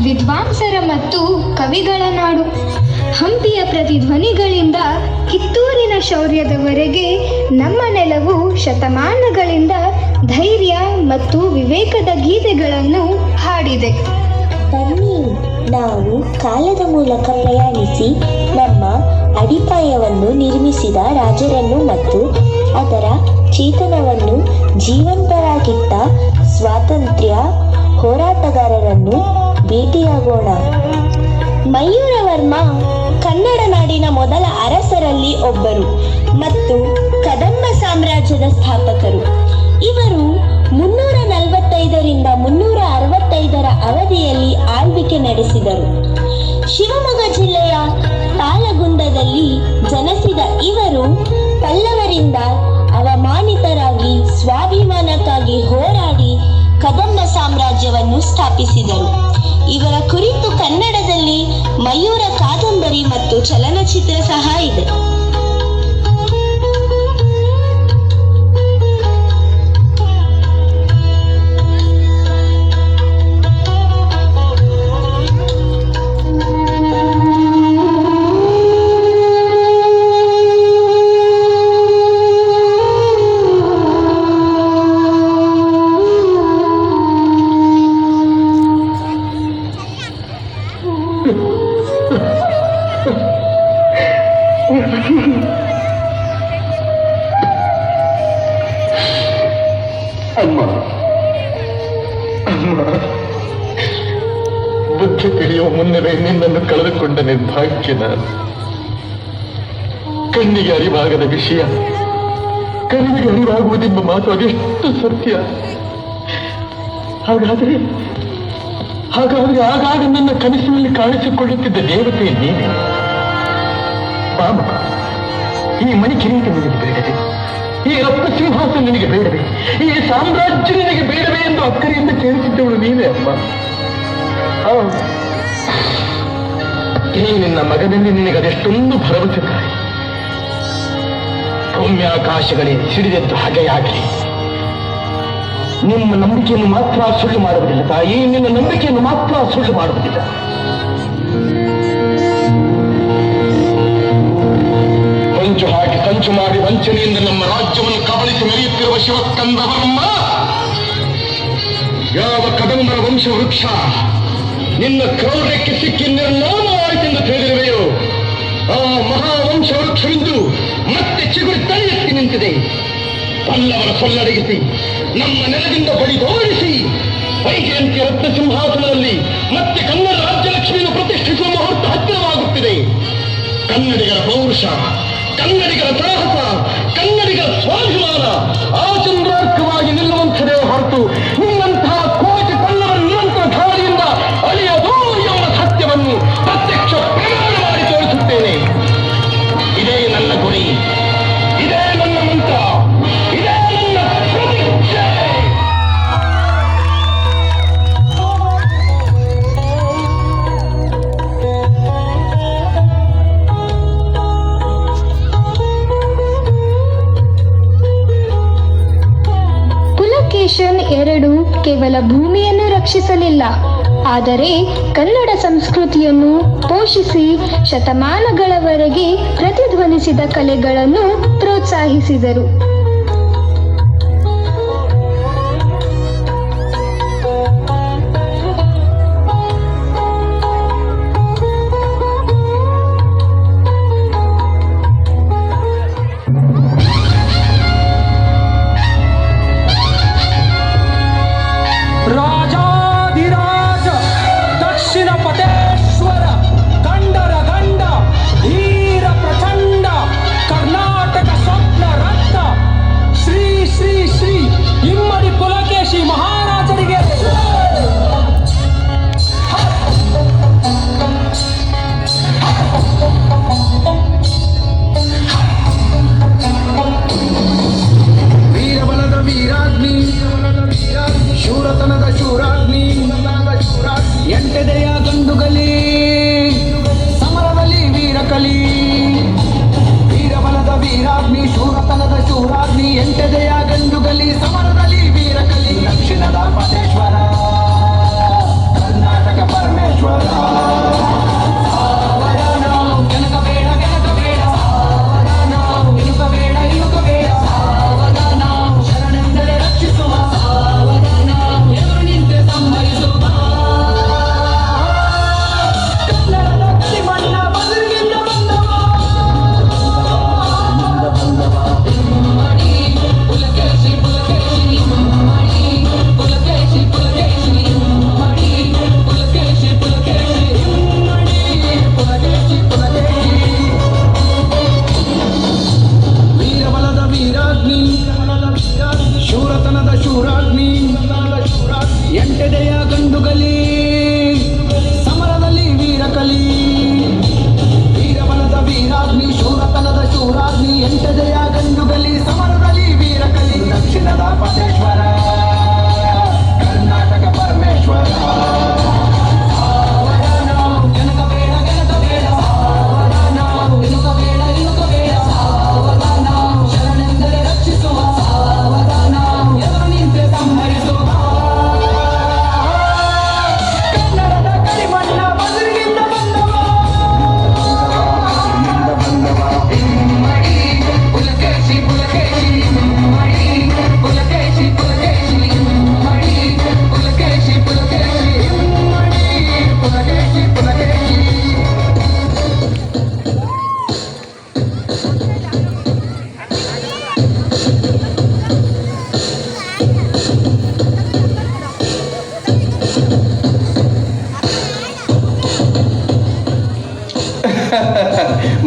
ವಿದ್ವಾಂಸರ ಮತ್ತು ಕವಿಗಳ ನಾಡು. ಹಂಪಿಯ ಪ್ರತಿಧ್ವನಿಗಳಿಂದ ಕಿತ್ತೂರಿನ ಶೌರ್ಯದವರೆಗೆ ನಮ್ಮ ನೆಲವು ಶತಮಾನಗಳಿಂದ ಧೈರ್ಯ ಮತ್ತು ವಿವೇಕದ ಗೀತೆಗಳನ್ನು ಹಾಡಿದೆ. ಬನ್ನಿ, ನಾವು ಕಾಲದ ಮೂಲಕ ಪ್ರಯಾಣಿಸಿ ನಮ್ಮ ಅಡಿಪಾಯವನ್ನು ನಿರ್ಮಿಸಿದ ರಾಜರನ್ನು ಮತ್ತು ಅದರ ಚೇತನವನ್ನು ಜೀವಂತವಾಗಿಟ್ಟ ಸ್ವಾತಂತ್ರ್ಯ ಹೋರಾಟಗಾರರನ್ನು ಭೇಟಿಯಾಗೋಣ. ಮಯೂರವರ್ಮ ಕನ್ನಡ ನಾಡಿನ ಮೊದಲ ಅರಸರಲ್ಲಿ ಒಬ್ಬರು ಮತ್ತು ಕದಂಬ ಸಾಮ್ರಾಜ್ಯದ ಸ್ಥಾಪಕರು. ಇವರು 345ರಿಂದ 365ರ ಅವಧಿಯಲ್ಲಿ ಆಳ್ವಿಕೆ ನಡೆಸಿದರು. ಶಿವಮೊಗ್ಗ ಜಿಲ್ಲೆಯ ತಾಳಗುಂದದಲ್ಲಿ ಜನಿಸಿದ ಇವರು ಪಲ್ಲವರಿಂದ ಅವಮಾನಿತರಾಗಿ ಸ್ವಾಭಿಮಾನಕ್ಕಾಗಿ ಹೋರಾಡಿ ಕದಂಬ ಸಾಮ್ರಾಜ್ಯವನ್ನು ಸ್ಥಾಪಿಸಿದರು. ಇವರ ಕುರಿತು ಕನ್ನಡದಲ್ಲಿ ಮಯೂರ ಕಾದಂಬರಿ ಮತ್ತು ಚಲನಚಿತ್ರ ಸಹ ಇದೆ. ಅಮ್ಮ, ಬುದ್ಧಿ ತಿಳಿಯುವ ಮುನ್ನವೇ ನಿನ್ನನ್ನು ಕಳೆದುಕೊಂಡ ನಿರ್ಭಾಗ್ಯ ನಾನು. ಕಣ್ಣಿಗೆ ಅರಿವಾಗದ ವಿಷಯ ಕಣ್ಣಿಗೆ ಅರಿವಾಗುವುದೆಂಬ ಮಾತು ಅದೆಷ್ಟು ಸತ್ಯ. ಹಾಗಾದ್ರೆ ಆಗಾಗ ನನ್ನ ಕನಸಿನಲ್ಲಿ ಕಾಣಿಸಿಕೊಳ್ಳುತ್ತಿದ್ದ ದೇವತೆ ನೀನೆ. ಬಾಮ, ಈ ಮಣಿ ಕಿರೀಟ ನಿನಗೆ ಬೇಡವೇ? ಈ ರತ್ನ ಸಿಂಹಾಸನ ನಿನಗೆ ಬೇಡವೇ? ಈ ಸಾಮ್ರಾಜ್ಯ ನಿನಗೆ ಬೇಡವೇ ಎಂದು ಅಕ್ಕರೆಯಿಂದ ಕೇಳುತ್ತಿದ್ದವಳು ನೀನೇ ಅಮ್ಮ. ಈ ನಿನ್ನ ಮಗನಲ್ಲಿ ನಿನಗೆ ಅದೆಷ್ಟೊಂದು ಭರವಸೆ ತಾಯಿ. ಭೂಮ್ಯಾಕಾಶಗಳೇ ಸಿಡಿದೆದ್ದು ಹಾಗೆಯಾಗಲಿ. ನಿಮ್ಮ ನಂಬಿಕೆಯನ್ನು ಮಾತ್ರ ಸುಳ್ಳು ಮಾಡುವುದಿಲ್ಲ ತಾಯಿ, ನಿನ್ನ ನಂಬಿಕೆಯನ್ನು ಮಾತ್ರ ಸುಳ್ಳು ಮಾಡುವುದಿಲ್ಲ. ಹೊಂಚು ಹಾಕಿ ಸಂಚು ಮಾಡಿ ವಂಚನೆಯಿಂದ ನಮ್ಮ ರಾಜ್ಯವನ್ನು ಕಬಳಿಸಿ ಮೆರೆಯುತ್ತಿರುವ ಶಿವಸ್ಕಂದವರಮ್ಮ, ಯಾವ ಕದಂಬರ ವಂಶ ವೃಕ್ಷ ನಿನ್ನ ಕ್ರೌರ್ಯಕ್ಕೆ ಸಿಕ್ಕಿ ನಿರ್ನಾಮವಾಯಿತೆಂದು ತಿಳಿದಿರುವೆಯೋ, ಆ ಮಹಾವಂಶ ವೃಕ್ಷವಿಂದು ಮತ್ತೆ ಚಿಗುರಿ ತಲೆ ಎತ್ತಿ ನಿಂತಿದೆ. ಪಲ್ಲವರ ಸೊಲ್ಲಡಗಿಸಿ ನಮ್ಮ ನೆಲದಿಂದ ಬಡಿದೋಡಿಸಿ ವೈಜಯಂತಿ ರತ್ನ ಸಿಂಹಾಸನದಲ್ಲಿ ಮತ್ತೆ ಕನ್ನಡ ರಾಜ್ಯಲಕ್ಷ್ಮಿಯನ್ನು ಪ್ರತಿಷ್ಠಿಸುವ ಮುಹೂರ್ತ ಹತ್ತಿರವಾಗುತ್ತಿದೆ. ಕನ್ನಡಿಗರ ಪೌರುಷ, ಕನ್ನಡಿಗರ ಸಾಹಸ, ಕನ್ನಡಿಗರ ಸ್ವಾಭಿಮಾನ ಆಚಂದ್ರಾರ್ಕವಾಗಿ ನಿಲ್ಲುವಂಥದೇ ಹೊರತು ನಿನ್ನಂತಹ ಕೋಟಿ ಪಲ್ಲವರ ನಿರಂತರ ಧಾರಿಯಿಂದ ಅಳಿಯದು ಎಂಬ ಸತ್ಯವನ್ನು ಪ್ರತ್ಯಕ್ಷ ಪ್ರಮಾಣ ಮಾಡಿ ತೋರಿಸುತ್ತೇನೆ. ಇದೇ ನನ್ನ ಗುರಿ, ಇದೇ ನನ್ನ ಮಂತ್ರ, ಇದೇ ನನ್ನ ಪ್ರತಿಜ್ಞೆ. ಪುಲಕೇಶನ್ 2 ಕೇವಲ ಭೂಮಿಯನ್ನು ರಕ್ಷಿಸಲಿಲ್ಲ, ಆದರೆ ಕನ್ನಡ ಸಂಸ್ಕೃತಿಯನ್ನು ಪೋಷಿಸಿ ಶತಮಾನಗಳವರೆಗೆ ಪ್ರತಿಧ್ವನಿಸಿದ ಕಲೆಗಳನ್ನು ಪ್ರೋತ್ಸಾಹಿಸಿದರು. ರಾಜಾಧಿರಾಜ ದಕ್ಷಿಣ ಪಟೇಶ್ವರ ಗಂಡರ ಗಂಡ ಧೀರ ಪ್ರಚಂಡ ಕರ್ನಾಟಕ ಸ್ವಪ್ನ ರತ್ನ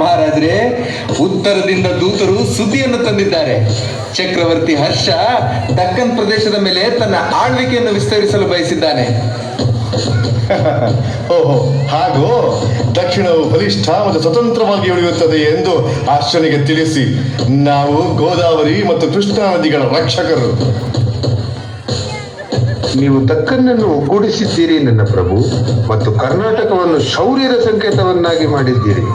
ಮಹಾರಾಜರೇ, ಉತ್ತರದಿಂದ ದೂತರು ಸುದ್ದಿಯನ್ನು ತಂದಿದ್ದಾರೆ. ಚಕ್ರವರ್ತಿ ಹರ್ಷ ದಕ್ಕನ್ ಪ್ರದೇಶದ ಮೇಲೆ ತನ್ನ ಆಳ್ವಿಕೆಯನ್ನು ವಿಸ್ತರಿಸಲು ಬಯಸಿದ್ದಾನೆ. ಓಹೋ, ಹಾಗೂ ದಕ್ಷಿಣವು ಬಲಿಷ್ಠ ಮತ್ತು ಸ್ವತಂತ್ರವಾಗಿ ಉಳಿಯುತ್ತದೆ ಎಂದು ಹರ್ಷನಿಗೆ ತಿಳಿಸಿ. ನಾವು ಗೋದಾವರಿ ಮತ್ತು ಕೃಷ್ಣಾ ನದಿಗಳ ರಕ್ಷಕರು. ನೀವು ದಕ್ಕನ್ನನ್ನು ಒಗ್ಗೂಡಿಸಿದ್ದೀರಿ ನನ್ನ ಪ್ರಭು, ಮತ್ತು ಕರ್ನಾಟಕವನ್ನು ಶೌರ್ಯದ ಸಂಕೇತವನ್ನಾಗಿ ಮಾಡಿದ್ದೀರಿ.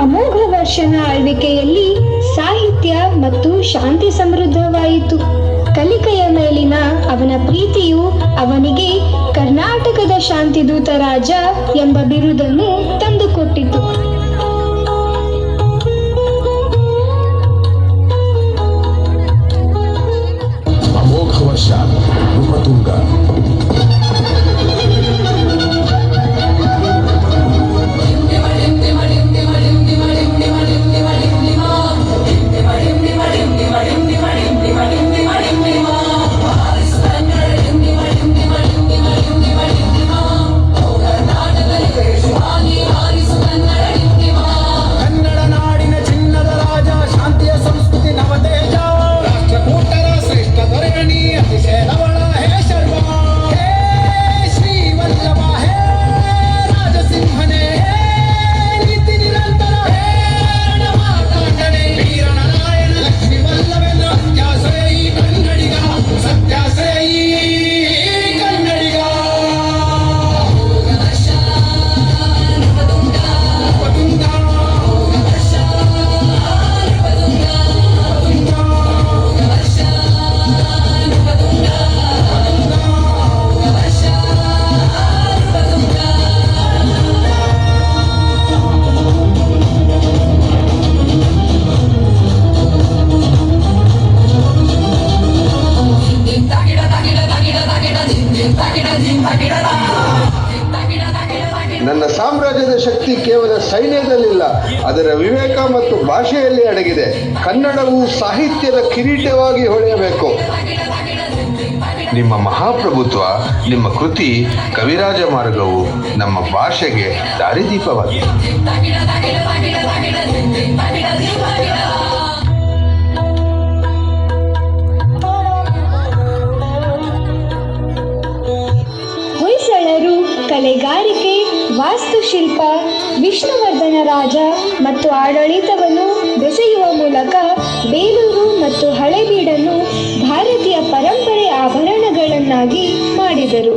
ಅಮೋಘ ವರ್ಷನ ಆಳ್ವಿಕೆಯಲ್ಲಿ ಸಾಹಿತ್ಯ ಮತ್ತು ಶಾಂತಿ ಸಮೃದ್ಧವಾಯಿತು. ಕಲಿಕೆಯ ಮೇಲಿನ ಅವನ ಪ್ರೀತಿಯು ಅವನಿಗೆ ಕರ್ನಾಟಕದ ಶಾಂತಿದೂತ ರಾಜ ಎಂಬ ಬಿರುದನ್ನು ತಂದುಕೊಟ್ಟಿತು. ಅಮೋಘ ವರ್ಷ ನೃಪತುಂಗ. ಕನ್ನಡ ನಾಡಿನ ಚಿನ್ನದ ರಾಜ, ಶಾಂತಿಯ ಸಂಸ್ಕೃತಿ ನವತೇಜ, ರಾಷ್ಟ್ರಕೂಟರ ಶ್ರೇಷ್ಠ ದೊರೆಯಣಿ, ಅತಿಶಯ ಲವಣ ಹೇ ಶರ್ವ, ಹೇ ಶ್ರೀ ವಲ್ಲಭ, ಹೇ ರಾಜಸಿಂಹನೇ, ಹೇ ನೀತಿ ನಿರಂತರ, ಹೇ ರಣಮಾರ್ತಾಂಡನೇ, ವೀರನಾರಾಯಣ ಲಕ್ಷ್ಮೀ ವಲ್ಲಭೇಂದ್ರ, ಸತ್ಯಾಶ್ರಯಿ ಕನ್ನಡಿಗ, ಸತ್ಯಾಶ್ರಯಿ ಕನ್ನಡಿಗ. ನನ್ನ ಸಾಮ್ರಾಜ್ಯದ ಶಕ್ತಿ ಕೇವಲ ಸೈನ್ಯದಲ್ಲಿಲ್ಲ, ಅದರ ವಿವೇಕ ಮತ್ತು ಭಾಷೆಯಲ್ಲಿ ಅಡಗಿದೆ. ಕನ್ನಡವು ಸಾಹಿತ್ಯದ ಕಿರೀಟವಾಗಿ ಹೊಳೆಯಬೇಕು. ನಿಮ್ಮ ಮಹಾಪ್ರಭುತ್ವ, ನಿಮ್ಮ ಕೃತಿ, ಕವಿರಾಜ ಮಾರ್ಗವು ನಮ್ಮ ಭಾಷೆಗೆ ದಾರಿದೀಪವಾಗಿದೆ. ಹೊಯ್ಸಳರು ಕಲೆಗಾರಿಕೆ, ವಾಸ್ತುಶಿಲ್ಪ, ವಿಷ್ಣುವರ್ಧನ ರಾಜ ಮತ್ತು ಆಡಳಿತವನ್ನು ಬೆಸೆಯುವ ಮೂಲಕ ಬೇಲೂರು ಮತ್ತು ಹಳೆಬೀಡನ್ನು ಭಾರತೀಯ ಪರಂಪರೆ ಆಭರಣಗಳನ್ನಾಗಿ ಮಾಡಿದರು.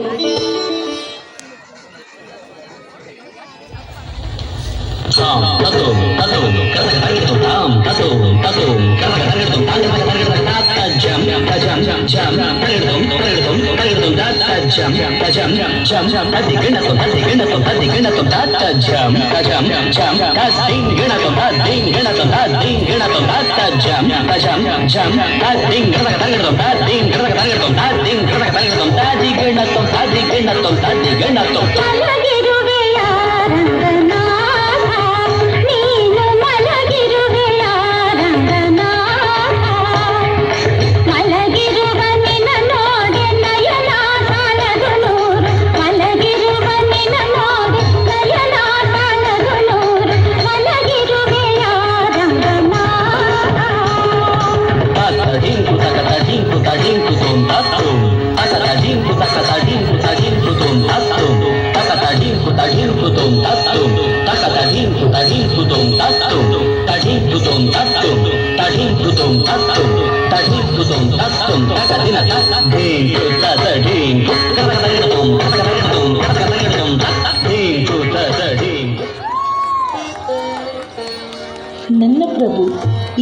ನನ್ನ ಪ್ರಭು,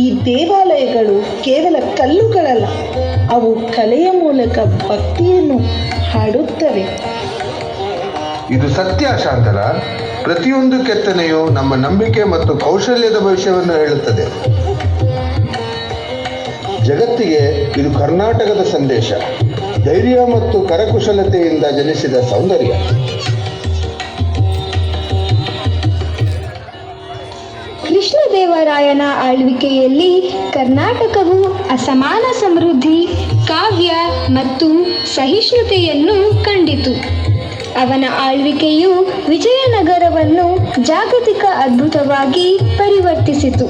ಈ ದೇವಾಲಯಗಳು ಕೇವಲ ಕಲ್ಲುಗಳಲ್ಲ, ಅವು ಕಲೆಯ ಮೂಲಕ ಭಕ್ತಿಯನ್ನು ಹಾಡುತ್ತವೆ. ಇದು ಸತ್ಯ ಶಾಂತಲ. ಪ್ರತಿಯೊಂದು ಕೆತ್ತನೆಯು ನಮ್ಮ ನಂಬಿಕೆ ಮತ್ತು ಕೌಶಲ್ಯದ ಭವಿಷ್ಯವನ್ನು ಹೇಳುತ್ತದೆ. ಜಗತ್ತಿಗೆ ಇದು ಕರ್ನಾಟಕದ ಸಂದೇಶ, ಧೈರ್ಯ ಮತ್ತು ಕರಕುಶಲತೆಯಿಂದ ಜನಿಸಿದ ಸೌಂದರ್ಯ. ಕೃಷ್ಣದೇವರಾಯನ ಆಳ್ವಿಕೆಯಲ್ಲಿ ಕರ್ನಾಟಕವು ಅಸಮಾನ ಸಮೃದ್ಧಿ, ಕಾವ್ಯ ಮತ್ತು ಸಹಿಷ್ಣುತೆಯನ್ನು ಕಂಡಿತು. ಅವನ ಆಳ್ವಿಕೆಯು ವಿಜಯನಗರವನ್ನು ಜಾಗತಿಕ ಅದ್ಭುತವಾಗಿ ಪರಿವರ್ತಿಸಿತು.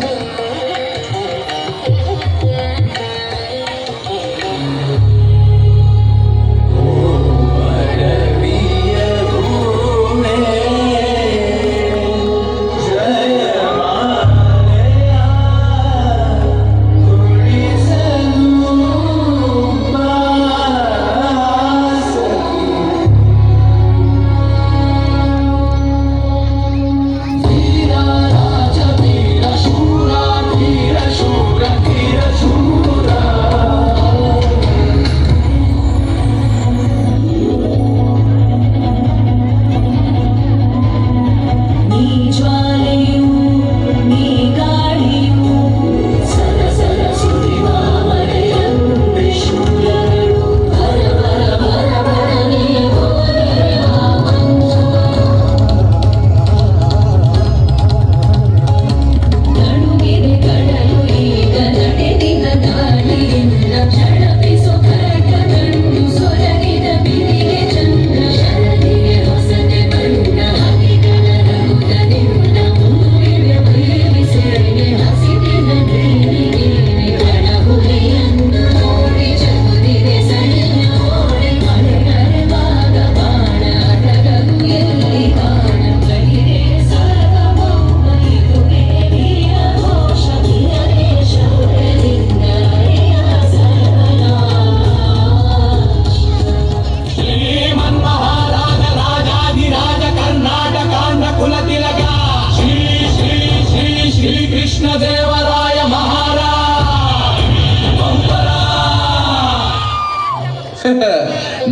ಕೃಷ್ಣದೇವರಾಯ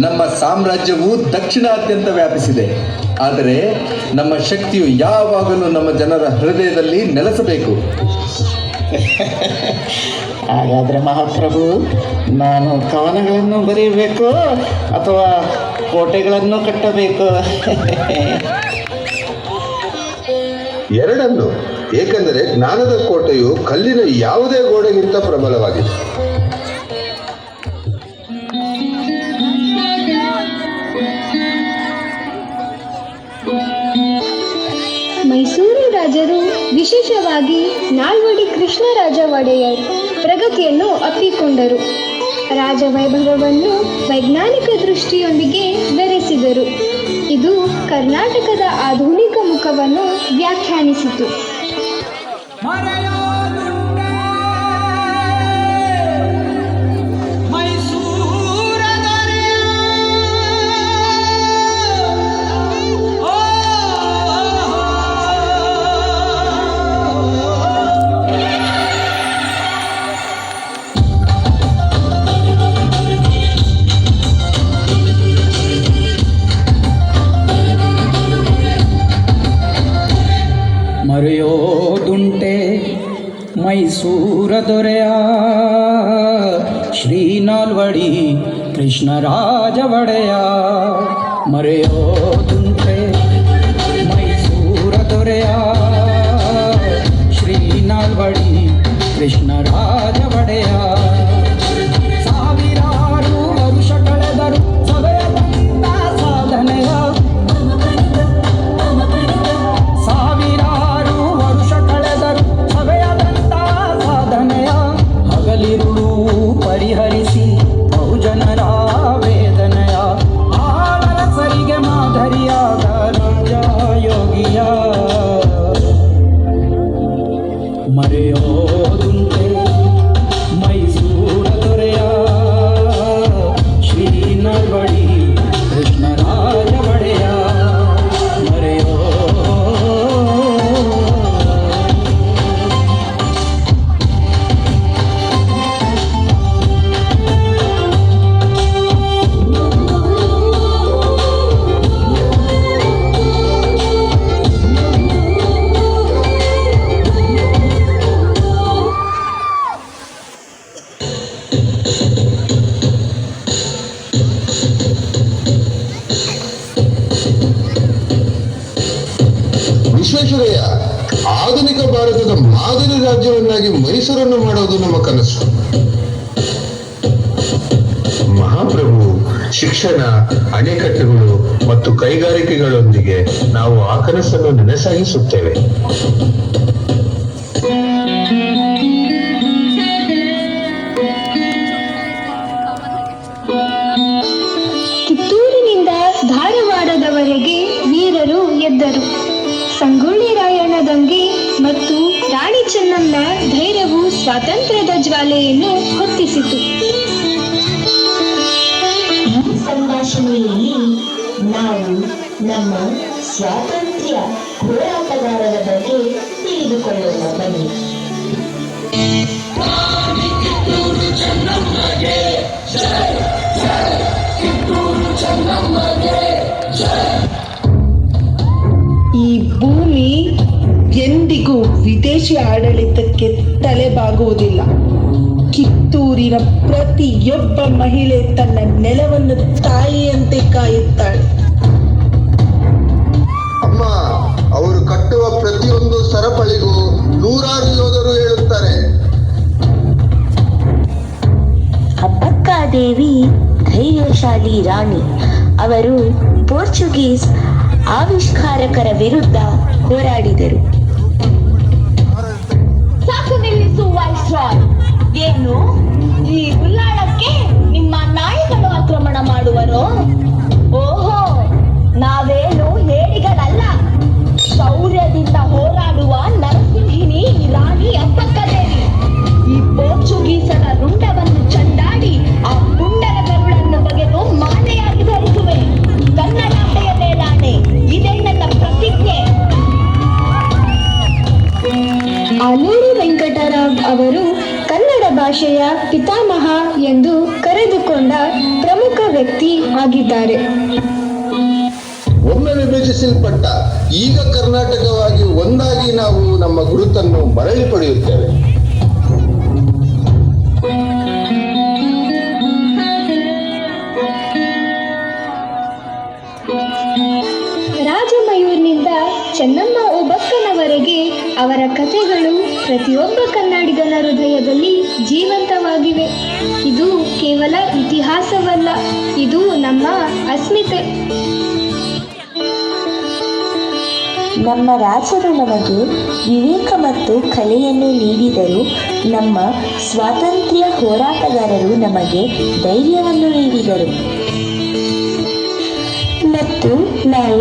ನಮ್ಮ ಸಾಮ್ರಾಜ್ಯವು ದಕ್ಷಿಣಾದ್ಯಂತ ವ್ಯಾಪಿಸಿದೆ. ಆದರೆ ನಮ್ಮ ಶಕ್ತಿಯು ಯಾವಾಗಲೂ ನಮ್ಮ ಜನರ ಹೃದಯದಲ್ಲಿ ನೆಲೆಸಬೇಕು. ಹಾಗಾದರೆ ಮಹಾಪ್ರಭು, ನಾನು ಕವನಗಳನ್ನು ಬರೆಯಬೇಕು ಅಥವಾ ಕೋಟೆಗಳನ್ನು ಕಟ್ಟಬೇಕು? ಎರಡನ್ನು. ಏಕೆಂದರೆ ಜ್ಞಾನದ ಕೋಟೆಯು ಕಲ್ಲಿನ ಯಾವುದೇ ಗೋಡೆಗಿಂತ ಪ್ರಬಲವಾಗಿದೆ. ಮೈಸೂರು ರಾಜರು, ವಿಶೇಷವಾಗಿ ನಾಲ್ವಡಿ ಕೃಷ್ಣರಾಜ ಒಡೆಯರ್ ಪ್ರಗತಿಯನ್ನು ಅಪ್ಪಿಕೊಂಡರು. ರಾಜವೈಭವವನ್ನು ವೈಜ್ಞಾನಿಕ ದೃಷ್ಟಿಯೊಂದಿಗೆ ಬೆರೆಸಿದರು. ಇದು ಕರ್ನಾಟಕದ ಆಧುನಿಕ ಮುಖವನ್ನು ವ್ಯಾಖ್ಯಾನಿಸಿತು. ಮರೆಯೋದುಂಟೆ ಮೈಸೂರ ದೊರೆಯ ಶ್ರೀ ನಾಲ್ವಡಿ ಕೃಷ್ಣರಾಜ ಒಡೆಯ. ಮರೆಯೋದುಂಟೆ ಮೈಸೂರ ದೊರೆಯ ಶ್ರೀ ನಾಲ್ವಡಿ ಕೃಷ್ಣರಾಜ ಒಡೆಯ. ಸಾವಿರಾರು ವರುಷ ಕಳೆದರು ಸಭೆಯ ಬಂದ ಸಾಧನೆಯ. ಸಾವಿರಾರು ವರುಷ ಕಳೆದರು ಸಭೆಯದಂತ ಸಾಧನೆಯ. ಹಗಲಿರುಳು ಪರಿಹರಿಸಿ ಬಹುಜನರ ವೇದನೆಯ. ಆಳರಸರಿಗೆ ಮಾದರಿಯಾದ ರಾಜ ಯೋಗಿಯ. ಮರೆಯೋದುಂಟೆ ಮೈಸೂರ ದೊರೆಯ ಶ್ರೀ ನಾಲ್ವಡಿ ಕೃಷ್ಣರಾಜ ಒಡೆಯ. ಮರೆಯೋ ವಿಶ್ವೇಶ್ವರಯ್ಯ, ಆಧುನಿಕ ಭಾರತದ ಮಾದರಿ ರಾಜ್ಯವನ್ನಾಗಿ ಮೈಸೂರನ್ನು ಮಾಡೋದು ನಮ್ಮ ಕನಸು. ಮಹಾಪ್ರಭು, ಶಿಕ್ಷಣ, ಅಣೆಕಟ್ಟುಗಳು ಮತ್ತು ಕೈಗಾರಿಕೆಗಳೊಂದಿಗೆ ನಾವು ಆ ಕನಸನ್ನು ನನಸಾಗಿಸುತ್ತೇವೆ. ಕಿತ್ತೂರಿನಿಂದ ಧಾರವಾಡದವರೆಗೆ ವೀರರು ಎದ್ದರು. ಸಂಗೊಳ್ಳಿ ರಾಯಣ್ಣ ದಂಗೆ ಮತ್ತು ರಾಣಿ ಚೆನ್ನಮ್ಮ ಧೈರ್ಯವು ಸ್ವಾತಂತ್ರ್ಯದ ಜ್ವಾಲೆಯನ್ನು ಹೊತ್ತಿಸಿತು. ಈ ಸಂಭಾಷಣೆಯಲ್ಲಿ ನಾವು ನಮ್ಮ ಸ್ವಾತಂತ್ರ್ಯ ಹೋರಾಟಗಾರರ ಬಗ್ಗೆ ತಿಳಿದುಕೊಳ್ಳೋಣ ಬನ್ನಿ. ಈ ಭೂಮಿ ಎಂದಿಗೂ ವಿದೇಶಿ ಆಡಳಿತಕ್ಕೆ ತಲೆಬಾಗುವುದಿಲ್ಲ. ಕಿತ್ತೂರಿನ ಪ್ರತಿಯೊಬ್ಬ ಮಹಿಳೆ ತನ್ನ ನೆಲವನ್ನು ತಾಯಿಯಂತೆ ಕಾಯುತ್ತಾಳೆ. ಅಮ್ಮ, ಅವರು ಕಟ್ಟುವ ಪ್ರತಿಯೊಂದು ಸರಪಳಿಗೂ ನೂರಾರು ಯೋಧರು ಹೇಳುತ್ತಾರೆ. ಅಬ್ಬಕ್ಕಾದೇವಿ ಧೈರ್ಯಶಾಲಿ ರಾಣಿ. ಅವರು ಪೋರ್ಚುಗೀಸ್ ಆವಿಷ್ಕಾರಕರ ವಿರುದ್ಧ ಹೋರಾಡಿದರು. ಸಾಕು ನಿಲ್ಲಿಸು ವೈಸ್ರಾಯ್. ಏನು ಈ ಉಲ್ಲಾಳಕ್ಕೆ ನಿಮ್ಮ ನಾಯಿಗಳು ಆಕ್ರಮಣ ಮಾಡುವರೋ? ಓಹೋ, ನಾವೇನು ಹೇಡಿಗಳಲ್ಲ. ಶೌರ್ಯದಿಂದ ಹೋರಾಡುವ ನರಸಿಂಹಿನಿ ರಾಣಿ ಅಬ್ಬಕ್ಕದೇವಿ. ಈ ಪೋರ್ಚುಗೀಸರ ರುಂಡವನ್ನು ಚಂಡಾಡಿ ಆ ಪುಂಡರ ಕರುಳನ್ನು ಬಗೆದು ಮಾಲೆಯಾಗಿ ಧರಿಸುವೆ. ಕನ್ನಡಾಂಬೆಯ ಮೇಲಾಣೆ, ಇದೇ ನನ್ನ ಪ್ರತಿಜ್ಞೆ. ಆಲೂರು ವೆಂಕಟರಾವ್ ಅವರು ಕನ್ನಡ ಭಾಷೆಯ ಪಿತಾಮಹ ಎಂದು ಕರೆದುಕೊಂಡ ಪ್ರಮುಖ ವ್ಯಕ್ತಿ ಆಗಿದ್ದಾರೆ. ಒಮ್ಮೆ ವಿಭಜಿಸಲ್ಪಟ್ಟ ಈಗ ಕರ್ನಾಟಕವಾಗಿ ಒಂದಾಗಿ ನಾವು ನಮ್ಮ ಗುರುತನ್ನು ಮರಳಿ ಪಡೆಯುತ್ತೇವೆ. ರಾಜಮಯೂರ್ನಿಂದ ಚೆನ್ನಮ್ಮ ಓಬಕ್ಕನವರೆಗೆ ಅವರ ಕಥೆಗಳು ಪ್ರತಿಯೊಬ್ಬ ಕನ್ನಡಿಗನ ಹೃದಯದಲ್ಲಿ ಜೀವಂತವಾಗಿವೆ. ಇದು ಕೇವಲ ಇತಿಹಾಸವಲ್ಲ, ಇದು ನಮ್ಮ ಅಸ್ಮಿತೆ. ನಮ್ಮ ರಾಜರು ನಮಗೆ ವಿವೇಕ ಮತ್ತು ಕಲೆಯನ್ನು ನೀಡಿದರು. ನಮ್ಮ ಸ್ವಾತಂತ್ರ್ಯ ಹೋರಾಟಗಾರರು ನಮಗೆ ಧೈರ್ಯವನ್ನು ನೀಡಿದರು. ಮತ್ತು ನಾವು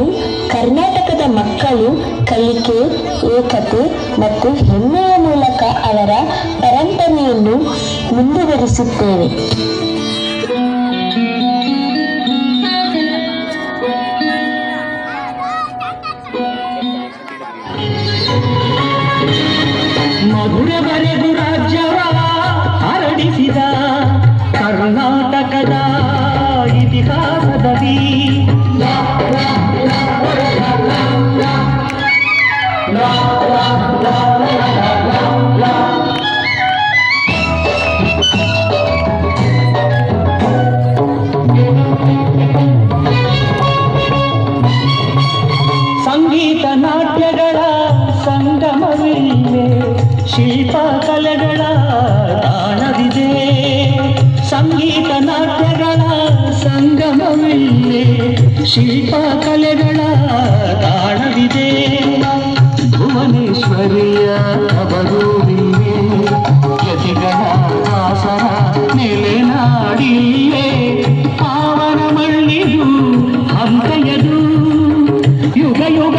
ಕರ್ನಾಟಕದ ಮಕ್ಕಳು ಕಲಿಕೆ, ಏಕತೆ ಮತ್ತು ಹೆಮ್ಮೆಯ ಮೂಲಕ ಅವರ ಪರಂಪರೆಯನ್ನು ಮುಂದುವರಿಸುತ್ತೇವೆ. ಮಧುರವರೆಗೂ ರಾಜ್ಯವ ಹರಡಿಸಿದ ಕರ್ನಾಟಕದ ಇತಿಹಾಸದಲ್ಲಿ ಸಂಗೀತ ನಾಟ್ಯಗಳ ಸಂಗಮವಿಲ್ಲೇ, ಶಿಲ್ಪ ಕಲೆಗಳ ತಾಣವಿದೆ. ಸಂಗೀತ ನಾಟ್ಯಗಳ ಸಂಗಮವಿಲ್ಲೇ, ಶಿಲ್ಪ ಕಲೆಗಳ ತಾಣವಿದೆ. ಭುವನೇಶ್ವರಿಯ ಬರುವಿಲ್ಲೇ, ಯತಿಗಳ ದಾಸರ ನೆಲೆನಾಡಿಯೇ. ಪಾವನ ಮಣ್ಣಿದು ಹಂತೆಯದು ಯುಗ ಯುಗ